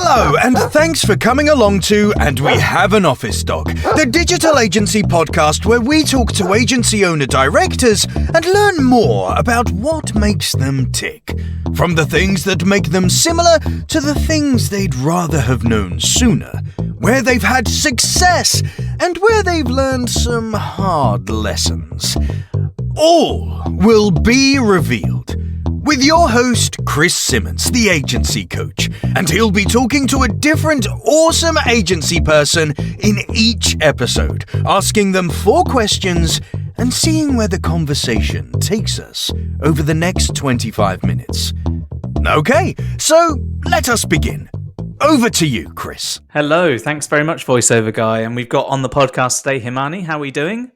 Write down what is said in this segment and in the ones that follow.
Hello, and thanks for coming along to And We Have an Office Dog, the digital agency podcast where we talk to agency owner-directors and learn more about what makes them tick. From the things that make them similar to the things they'd rather have known sooner, where they've had success and where they've learned some hard lessons. All will be revealed with your host, Chris Simmons, the agency coach, and he'll be talking to a different awesome agency person in each episode, asking them 4 questions and seeing where the conversation takes us over the next 25 minutes. Okay, so let us begin. Over to you, Chris. Hello, thanks very much, voiceover guy. And we've got on the podcast today, Himani. How are we doing?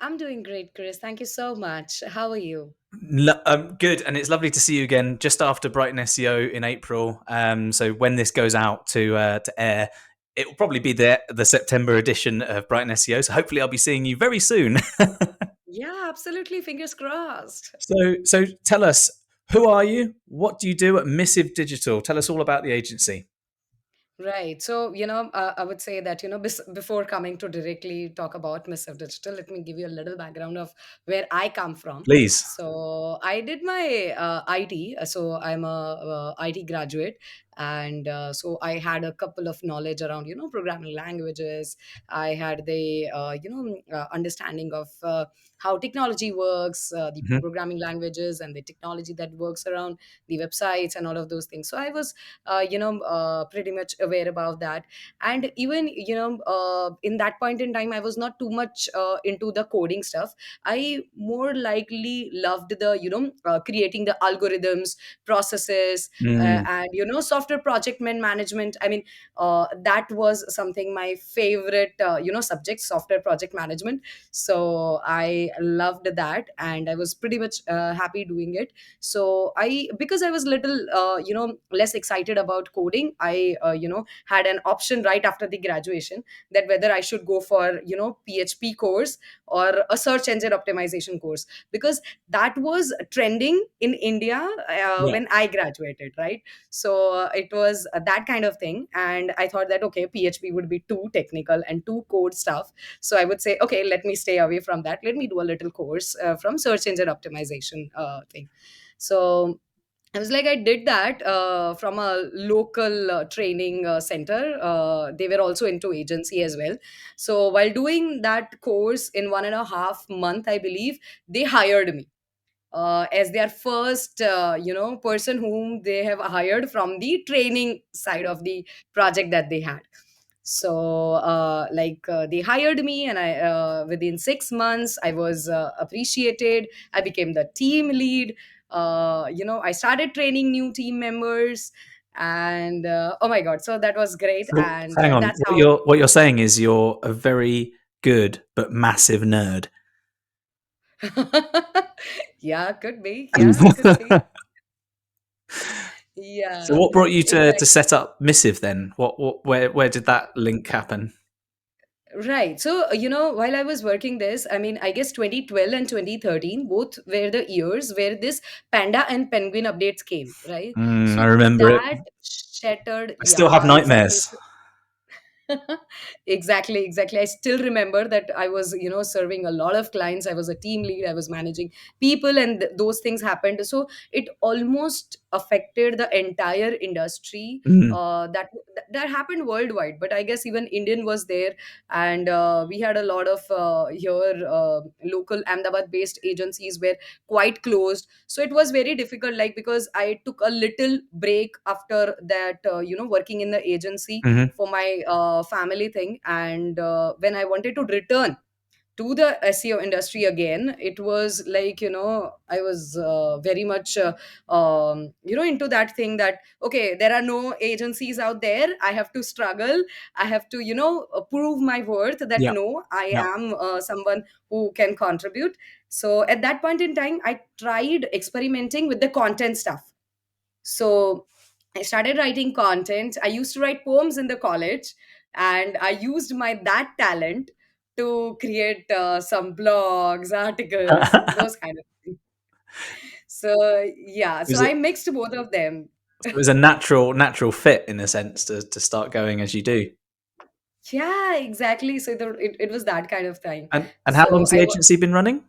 I'm doing great, Chris. Thank you so much. How are you? Good, and it's lovely to see you again just after Brighton SEO in April. So when this goes out to air, it will probably be the September edition of Brighton SEO. So hopefully I'll be seeing you very soon. Yeah, absolutely. Fingers crossed. So tell us, who are you? What do you do at Missive Digital? Tell us all about the agency. Right. So, I would say that, before coming to directly talk about Missive Digital, let me give you a little background of where I come from. Please. So, I did my IT. So, I'm a IT graduate. And so I had a couple of knowledge around, programming languages. I had the, understanding of how technology works, the Mhm. programming languages and the technology that works around the websites and all of those things. So I was pretty much aware about that. And even in that point in time, I was not too much into the coding stuff. I more likely loved the creating the algorithms, processes, and software project management. I mean, that was something my favorite subject, software project management. So I loved that, and I was pretty much happy doing it. So I, because I was little less excited about coding, I had an option right after the graduation that whether I should go for PHP course or a search engine optimization course, because that was trending in India Yeah. when I graduated, right? So it was that kind of thing, and I thought that okay, PHP would be too technical and too code stuff. So I would say, okay, let me stay away from that. Let me do a little course from search engine optimization thing. So I was like, I did that from a local training center. They were also into agency as well. So while doing that course in 1.5 month, I believe they hired me as their first, person whom they have hired from the training side of the project that they had. So they hired me, and I within 6 months I was appreciated. I became the team lead. I started training new team members, and oh my god, so that was great. So, And hang on. that's how. What you're saying is you're a very good but massive nerd. Yeah, could be. Yeah, could be. So Yeah, what brought you to exactly. set up Missive then? Where did that link happen? Right. So, while I was working this, I mean, I guess 2012 and 2013 both were the years where this panda and penguin updates came, right? I So remember it. that shattered, I still have yeah, exactly. nightmares. Exactly. I still remember that I was, serving a lot of clients. I was a team lead, I was managing people, and those things happened. So it almost affected the entire industry. Mm. That happened worldwide, but I guess even Indian was there. And we had a lot of here local Ahmedabad based agencies were quite closed. So it was very difficult, like, because I took a little break after that, working in the agency Hmm. for my family thing. And when I wanted to return to the SEO industry again, it was like, I was very much, into that thing that, okay, there are no agencies out there. I have to struggle. I have to, prove my worth that Yeah. no, I Yeah. am someone who can contribute. So at that point in time, I tried experimenting with the content stuff. So I started writing content. I used to write poems in the college, and I used my that talent to create some blogs, articles, those kind of things. So yeah, so Was I it mixed both of them. So it was a natural fit in a sense to start going as you do. Yeah, exactly. So it was that kind of thing. And how So long's the agency been running?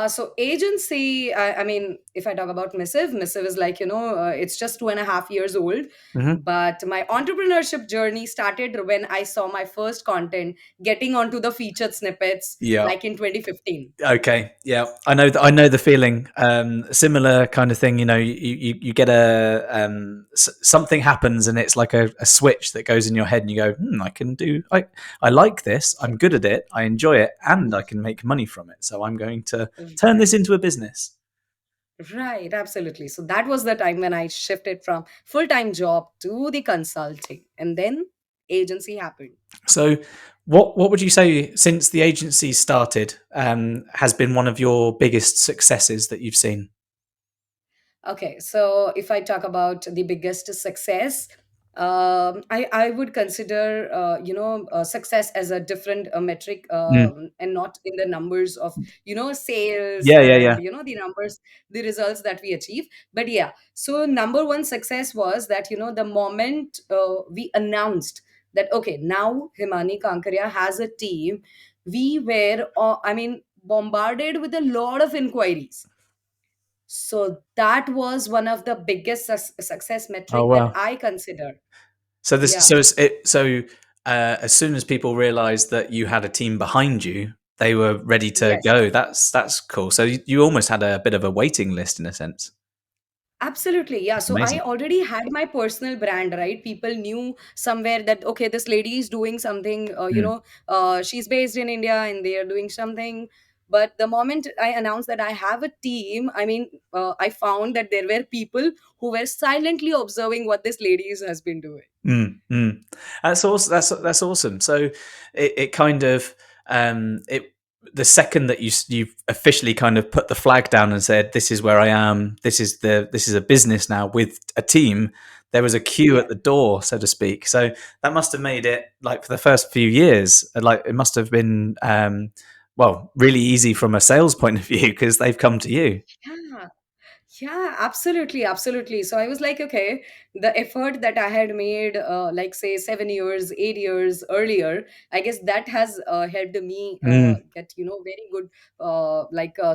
so agency, I mean, if I talk about Missive is like, it's just 2.5 years old. Hmm. But my entrepreneurship journey started when I saw my first content getting onto the featured snippets, Yeah. like in 2015. Okay. Yeah. I know the feeling. Similar kind of thing. You get something happens and it's like a switch that goes in your head and you go, I can do. I like this. I'm good at it. I enjoy it, and I can make money from it. So I'm going to turn this Right. into a business. Right, absolutely. So that was the time when I shifted from full-time job to the consulting, and then agency happened. So, what would you say since the agency started has been one of your biggest successes that you've seen? Okay, so if I talk about the biggest success, I would consider success as a different metric, Mm. and not in the numbers of sales Yeah. Yeah. Yeah. and the numbers, the results that we achieve. But yeah, so number one success was that the moment we announced that okay, now Himani Kankaria has a team, we were I mean bombarded with a lot of inquiries. So that was one of the biggest success Oh metric that wow. I consider. So this Yeah. so it's, it so as soon as people realised that you had a team behind you, they were ready to Yes. go. That's cool. So you almost had a bit of a waiting list in a sense. Absolutely. Yeah. That's So I amazing. already had my personal brand, right? People knew somewhere that, okay, this lady is doing something, Mm. she's based in India and they are doing something. But the moment I announced that I have a team, I mean, I found that there were people who were silently observing what this lady has been doing. Mm, mm. That's awesome. That's awesome. So it kind of it the second that you officially kind of put the flag down and said this is where I am. This is a business now with a team. There was a queue at Yeah. the door, so to speak. So that must have made it like for the first few years, like it must have been well really easy from a sales point of view because they've come to you. Yeah. Yeah, absolutely, absolutely. So I was like, okay, the effort that I had made, like say 7 years, 8 years earlier, I guess that has helped me Mm. get very good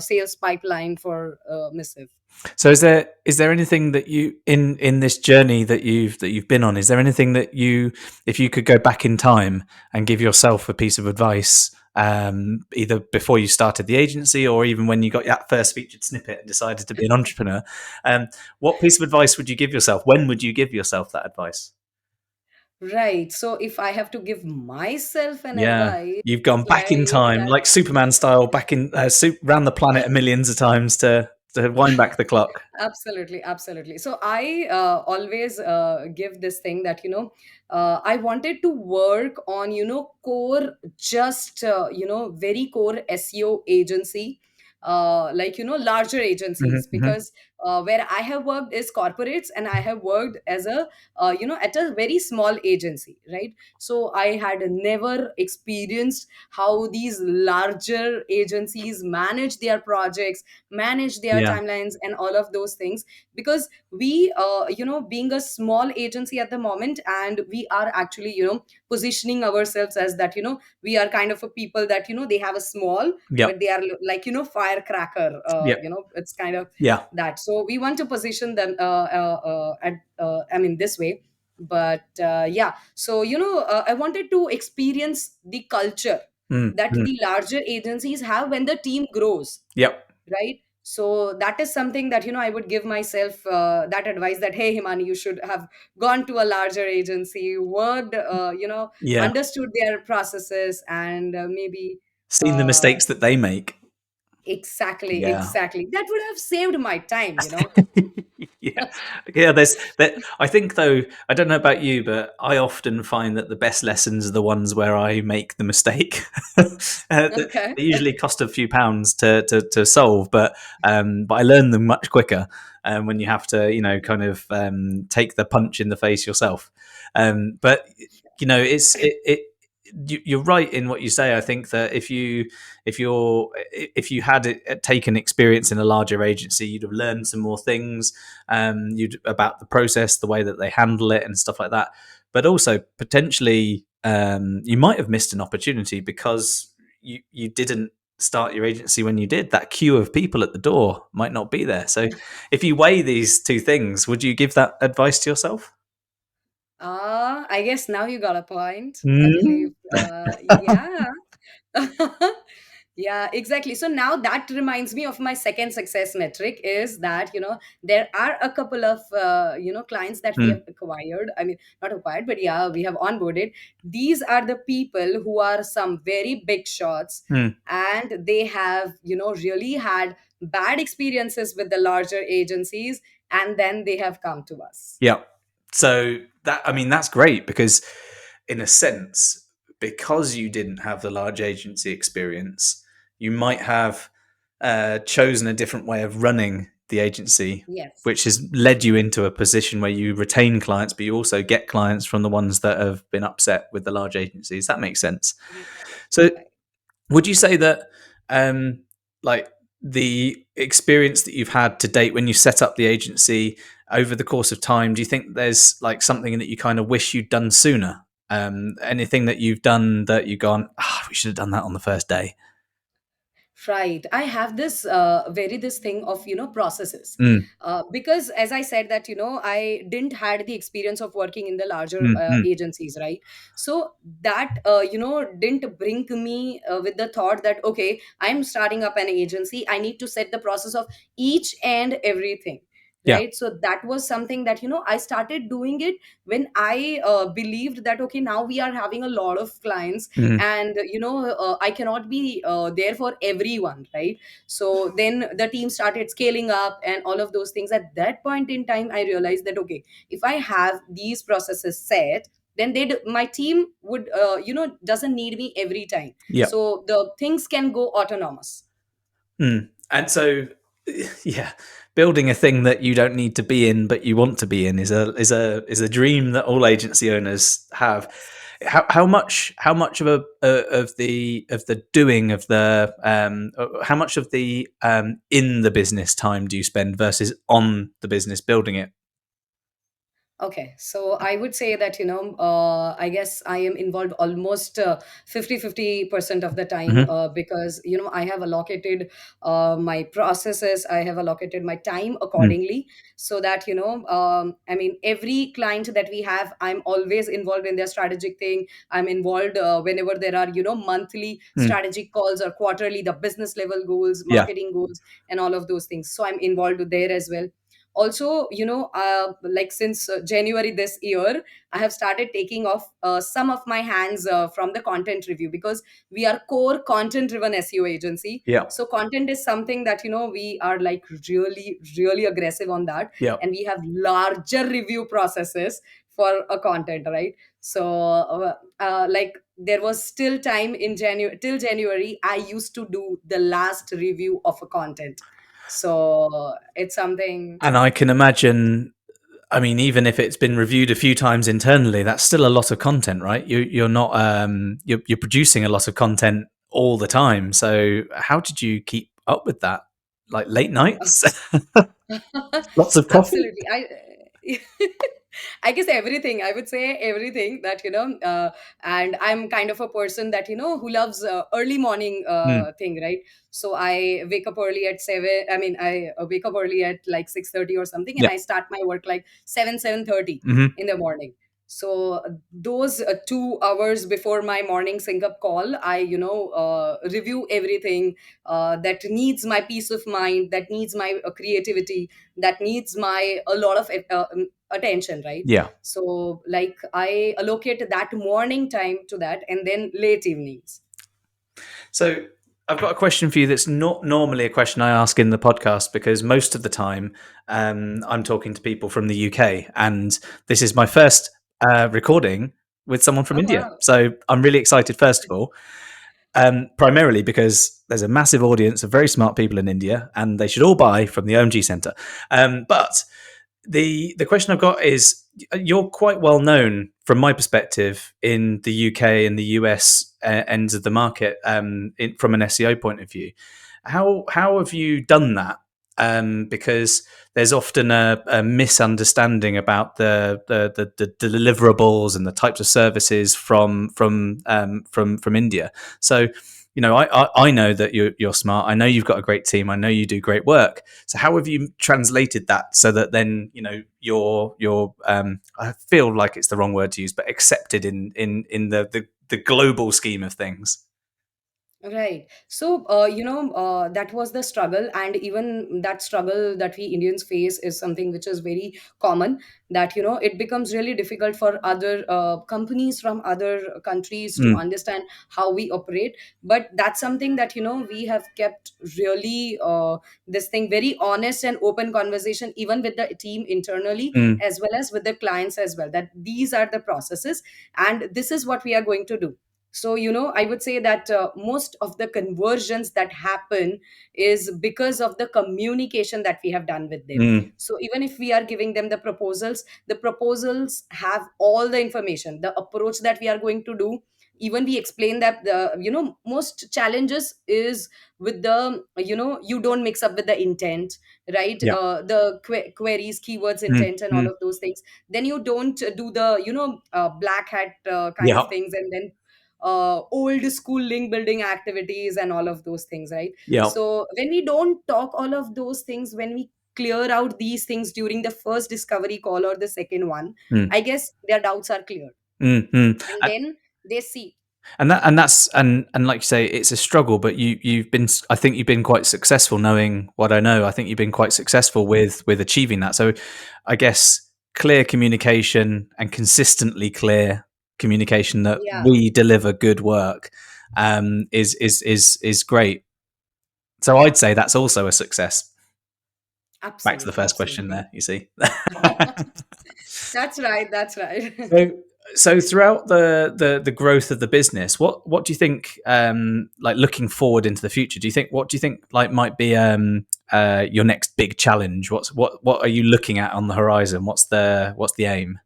sales pipeline for Missive. So is there anything that you in this journey that you've been on, is there anything that you, if you could go back in time and give yourself a piece of advice, either before you started the agency or even when you got that first featured snippet and decided to be an entrepreneur, what piece of advice would you give yourself? When would you give yourself that advice? Right. So if I have to give myself an Yeah, advice, you've gone back in like time, that. like Superman style, back in around the planet millions of times to wind back the clock. Absolutely, absolutely. So I always give this thing that I wanted to work on core, just very core SEO agency, like larger agencies, Hmm. because where I have worked is corporates, and I have worked as a at a very small agency, right? So I had never experienced how these larger agencies manage their projects, manage their Yeah. timelines and all of those things, because we being a small agency at the moment, and we are actually positioning ourselves as that we are kind of a people that they have a small, Yep. but they are like firecracker, Yep. it's kind of Yeah. that. So we want to position them at I mean this way. But yeah, so I wanted to experience the culture Mm, that mm. the larger agencies have when the team grows, Yep. right? So that is something that I would give myself that advice, that hey Himani, you should have gone to a larger agency, worked Yeah. understood their processes, and maybe Seen the uh, mistakes that they make. exactly, Yeah. exactly, that would have saved my time. Yeah. Yeah, there's that. I think though, I don't know about you, but I often find that the best lessons are the ones where I make the mistake. Okay. They usually cost a few pounds to solve, but I learn them much quicker when you have to, kind of take the punch in the face yourself. But it's you're right in what you say. I think that if you had taken experience in a larger agency, you'd have learned some more things, you'd about the process, the way that they handle it, and stuff like that. But also potentially, you might have missed an opportunity because you didn't start your agency when you did. That queue of people at the door might not be there. So, if you weigh these two things, would you give that advice to yourself? I guess now you got a point. I believe. Mm. Yeah. Yeah, exactly. So now that reminds me of my second success metric is that, there are a couple of, clients that we have Mm, acquired. I mean, not acquired, but yeah, we have onboarded. These are the people who are some very big shots, mm. and they have, really had bad experiences with the larger agencies, and then they have come to us. Yeah. So that's great because, in a sense, because you didn't have the large agency experience, you might have chosen a different way of running the agency, Yes. which has led you into a position where you retain clients, but you also get clients from the ones that have been upset with the large agencies. That makes sense. So, Right. would you say that, like, the experience that you've had to date when you set up the agency over the course of time, do you think there's like something that you kind of wish you'd done sooner? Anything that you've done that you've gone, we should have done that on the first day? Right. I have this very this thing of processes, Mm, because as I said that I didn't had the experience of working in the larger mm, mm. agencies, right? So that didn't bring me with the thought that okay, I'm starting up an agency. I need to set the process of each and everything. Yeah. Right. So that was something that I started doing it when I believed that okay, now we are having a lot of clients, Mm, and I cannot be there for everyone, right? So then the team started scaling up and all of those things. At that point in time I realized that okay, if I have these processes set, then my team would doesn't need me every time, yeah. so the things can go autonomous. Mm. And so, yeah, building a thing that you don't need to be in but you want to be in is a dream that all agency owners have. Yes. How much of the doing of the how much of the in the business time do you spend versus on the business building it? Okay, so I would say that, I guess I am involved almost 50% of the time, Hmm. because, I have allocated my processes, I have allocated my time Mm, accordingly, so that, I mean, every client that we have, I'm always involved in their strategic thing. I'm involved whenever there are, monthly mm, strategic calls or quarterly, the business level goals, yeah, marketing goals, and all of those things. So I'm involved there as well. Also like since January this year, I have started taking off some of my hands from the content review, because we are core content driven SEO agency. yeah, So content is something that we are like really really aggressive on that, yeah. and we have larger review processes for a content, right? So like there was still time in January, till January I used to do the last review of a content. So it's something. And I can imagine. I mean, even if it's been reviewed a few times internally, that's still a lot of content, right? You're not you're producing a lot of content all the time. So how did you keep up with that? Like late nights, lots of coffee. Absolutely. I guess everything. I would say everything that and I'm kind of a person that who loves early morning Mm, thing, right? So I wake up early at 7. I mean, I wake up early at like 6:30 or something, and yeah. I start my work like 7:30 Hmm. in the morning. So those 2 hours before my morning sync up call, I review everything that needs my peace of mind, that needs my creativity, that needs my a lot of attention, right? Yeah. So like I allocate that morning time to that, and then late evenings. So I've got a question for you that's not normally a question I ask in the podcast because most of the time I'm talking to people from the UK, and this is my first recording with someone from Oh India. wow. So I'm really excited, first of all, primarily because there's a massive audience of very smart people in India, and they should all buy from the OMG Centre. But the question I've got is, you're quite well known from my perspective, in the UK and the US ends of the market, from an SEO point of view, how have you done that? Because there's often a misunderstanding about the deliverables and the types of services from India. So, I know that you're smart. I know you've got a great team. I know you do great work. So how have you translated that so that then you're I feel like it's the wrong word to use, but accepted in the global scheme of things? Right. So, that was the struggle. And even that struggle that we Indians face is something which is very common. That, it becomes really difficult for other companies from other countries to Mm, understand how we operate. But that's something that, we have kept really this thing very honest and open conversation, even with the team internally, mm, as well as with the clients as well, that these are the processes and this is what we are going to do. So, I would say that most of the conversions that happen is because of the communication that we have done with them. mm, So even if we are giving them the proposals have all the information, the approach that we are going to do. Even we explain that the most challenges is with the you don't mix up with the intent, right? yeah. The queries, keywords, Mm, intent, and all mm, of those things. Then you don't do the black hat kind of yeah. things, and then old school link building activities and all of those things, right? Yeah. So when we don't talk all of those things, when we clear out these things during the first discovery call or the second one, Mm, I guess their doubts are cleared, mm, mm. and then they see. And like you say, it's a struggle, but you've been, I think you've been quite successful. Knowing what I know, I think you've been quite successful with achieving that. So I guess clear communication and consistently clear communication that Yeah, we deliver good work, is great. So I'd say that's also a success. Back to the absolutely, first question absolutely. there, you see. That's right, that's right. So, so throughout the growth of the business, what do you think? Like looking forward into the future, what do you think like might be your next big challenge? What are you looking at on the horizon? What's the aim?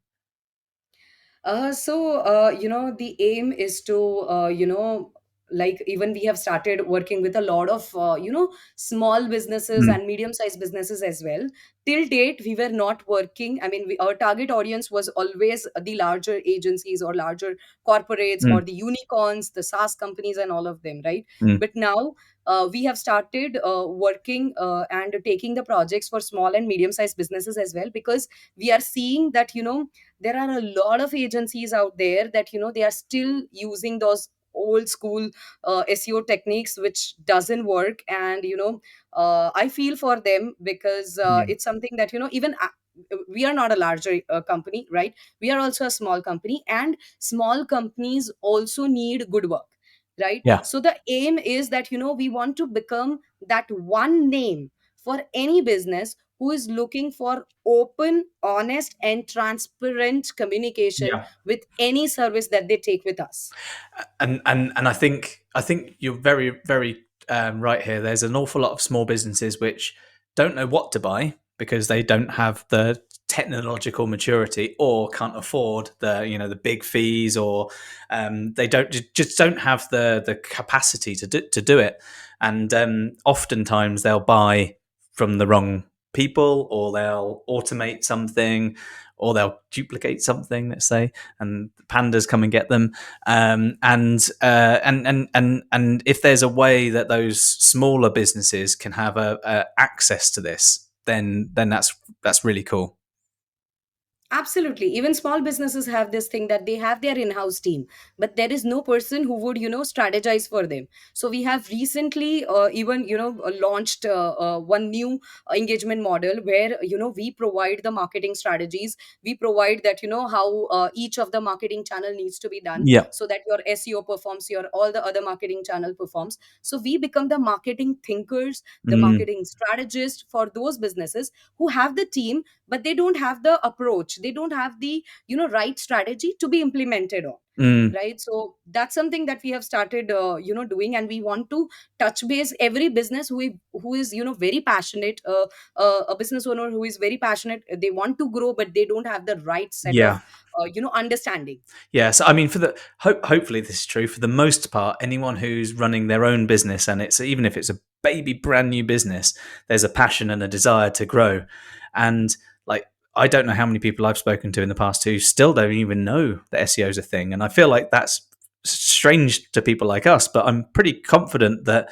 The aim is to, like even we have started working with a lot of, small businesses Mm, and medium-sized businesses as well. Till date, we were not working. I mean, our target audience was always the larger agencies or larger corporates or mm, the unicorns, the SaaS companies, and all of them, right? mm, But now we have started working and taking the projects for small and medium-sized businesses as well, because we are seeing that, there are a lot of agencies out there that they are still using those old school SEO techniques, which doesn't work. And I feel for them, because yeah, it's something that even we are not a larger company, right? We are also a small company, and small companies also need good work, right? yeah, So the aim is that we want to become that one name for any business who is looking for open, honest, and transparent communication yeah. with any service that they take with us. And I think you're very right here. There's an awful lot of small businesses which don't know what to buy because they don't have the technological maturity or can't afford the big fees, or they just don't have the capacity to do it. And oftentimes they'll buy from the wrong people, or they'll automate something, or they'll duplicate something, let's say, and pandas come and get them. And if there's a way that those smaller businesses can have a access to this, then that's really cool. Absolutely. Even small businesses have this thing that they have their in-house team, but there is no person who would, strategize for them. So we have recently even, launched one new engagement model where, we provide the marketing strategies. We provide that, how each of the marketing channel needs to be done Yeah. so that your SEO performs, your all the other marketing channel performs. So we become the marketing thinkers, the Mm. marketing strategist for those businesses who have the team, but they don't have the approach, they don't have the right strategy to be implemented on. Mm. right? So that's something that we have started doing, and we want to touch base every business who is very passionate, a business owner who is very passionate. They want to grow, but they don't have the right set of Yeah. understanding. Yeah, so I mean, for the hopefully this is true. For the most part, anyone who's running their own business, and it's even if it's a baby brand new business, there's a passion and a desire to grow. And like, I don't know how many people I've spoken to in the past who still don't even know that SEO is a thing, and I feel like that's strange to people like us. But I'm pretty confident that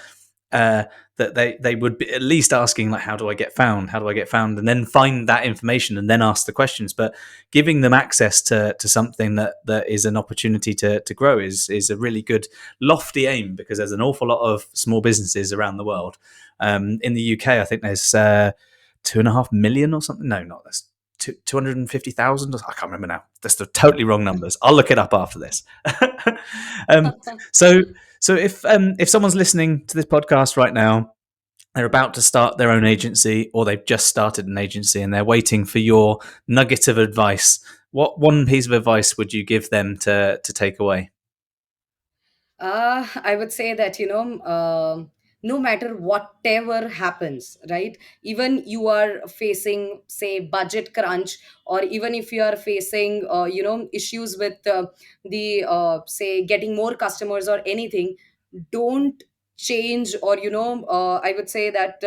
uh, that they would be at least asking, like, how do I get found, and then find that information and then ask the questions. But giving them access to something that is an opportunity to grow is a really good lofty aim, because there's an awful lot of small businesses around the world. In the UK, I think there's 2.5 million or something. No, not that's 250,000. I can't remember now. That's the totally wrong numbers. I'll look it up after this. um, so so if someone's listening to this podcast right now, they're about to start their own agency, or they've just started an agency and they're waiting for your nugget of advice, what one piece of advice would you give them to take away? I would say that, no matter whatever happens, right? Even you are facing, say, budget crunch, or even if you are facing, issues with the, say, getting more customers or anything, don't change, or, I would say that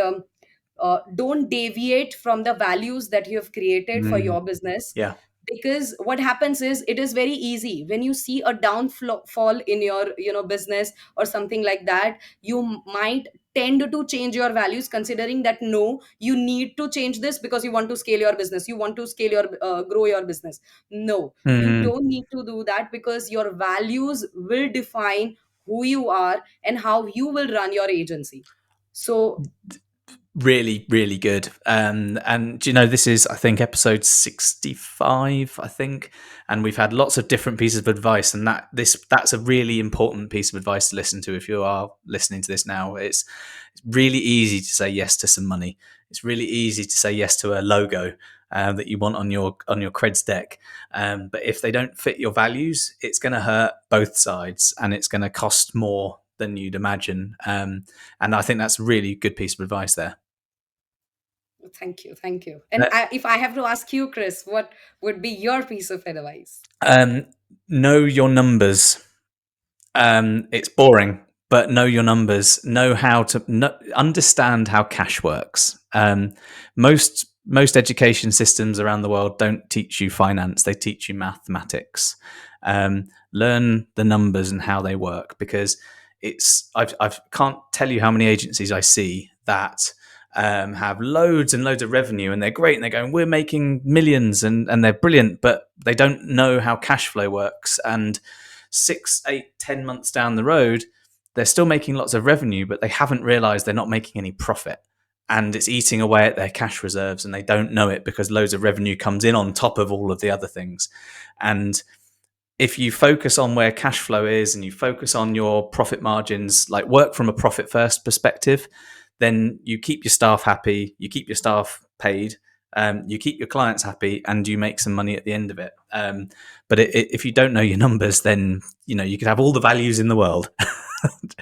don't deviate from the values that you have created for Mm, your business. yeah. Because what happens is, it is very easy when you see a downfall in your business or something like that, you might tend to change your values, considering that no, you need to change this because you want to scale your business, you want to scale your grow your business. No, you Mm, don't need to do that, because your values will define who you are and how you will run your agency. So really, really good. And do you know, this is, I think, episode 65, I think, and we've had lots of different pieces of advice, and that's a really important piece of advice to listen to if you are listening to this now. It's really easy to say yes to some money. It's really easy to say yes to a logo that you want on your creds deck. But if they don't fit your values, it's going to hurt both sides, and it's going to cost more than you'd imagine. And I think that's a really good piece of advice there. thank you, thank you. And if I have to ask you, Chris, what would be your piece of advice? Um, know your numbers. It's boring, but know your numbers. Know how to understand how cash works. Most education systems around the world don't teach you finance; they teach you mathematics. Learn the numbers and how they work, because I can't tell you how many agencies I see that have loads and loads of revenue, and they're great, and they're going, we're making millions, and they're brilliant, but they don't know how cash flow works. And 6, 8, 10 months down the road, they're still making lots of revenue, but they haven't realized they're not making any profit. And it's eating away at their cash reserves, and they don't know it because loads of revenue comes in on top of all of the other things. And if you focus on where cash flow is, and you focus on your profit margins, like work from a profit first perspective, then you keep your staff happy, you keep your staff paid, you keep your clients happy, and you make some money at the end of it. But if you don't know your numbers, then you could have all the values in the world.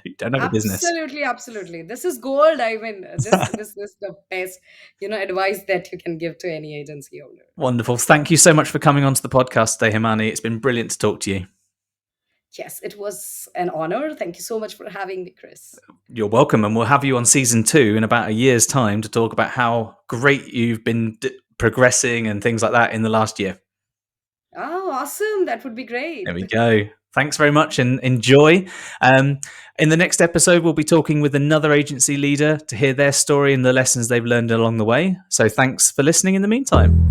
You don't have a business. Absolutely, absolutely. This is gold. I mean, this is the best, advice that you can give to any agency owner. Wonderful. Thank you so much for coming onto the podcast today, Himani. It's been brilliant to talk to you. Yes, it was an honor. Thank you so much for having me, Chris. You're welcome, and we'll have you on season 2 in about a year's time to talk about how great you've been progressing and things like that in the last year. Oh, awesome. That would be great. There we go. Thanks very much, and enjoy. In the next episode, we'll be talking with another agency leader to hear their story and the lessons they've learned along the way. So thanks for listening in the meantime.